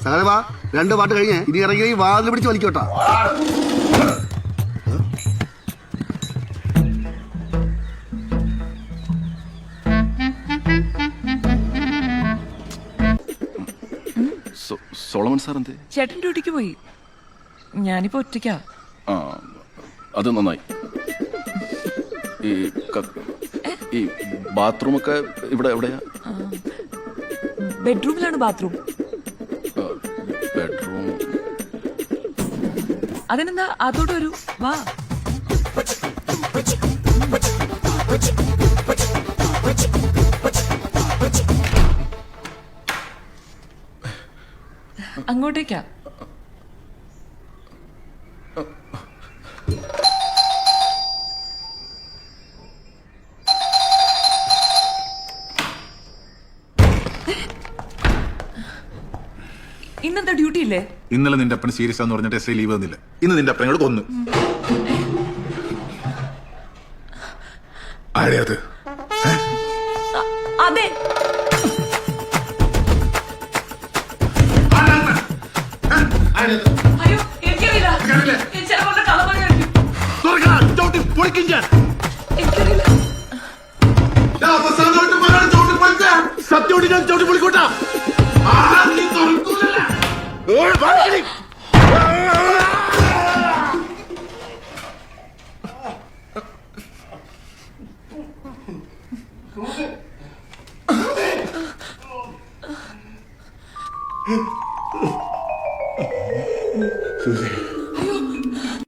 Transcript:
സകലവാ 2 പാട്ട് കഴിഞ്ഞ് ഇനി ഇറങ്ങി വാതിൽ പിടിച്ച് വലിക്കോട്ടാ. സോളമൻ സാർ എന്തേ? ചേട്ടൻ ഡ്യൂട്ടിക്ക് പോയി. ഞാനിപ്പോ ഒറ്റയ്ക്കാ. അത് നന്നായി. ഈ ബാത്റൂമൊക്കെ ഇവിടെ എവിടെയാ? ബെഡ്റൂമിലാണ് ബാത്റൂം. ബെഡ്റൂം അതിനെന്താ, അതോടെ ഒരു വാ. അങ്ങോട്ടേക്കാ. ഇന്നെന്താ ഡ്യൂട്ടി ഇല്ലേ? ഇന്നലെ നിന്റെ അപ്പൻ സീരിയസ് ആന്ന് പറഞ്ഞിട്ട് എസ് ഐ ലീവ് തന്നില്ല. ഇന്ന് നിന്റെ അപ്പനോട് കൊന്നു. ആരെയത്? അതെ, അയ്യോ എനിക്കറിയില്ല. ചിലപ്പോൾ കഥ പറയായിരിക്കും. എനിക്കറിയില്ല. സത്യോടി ഞാൻ ചവിട്ടി പൊളിക്കോട്ടാ.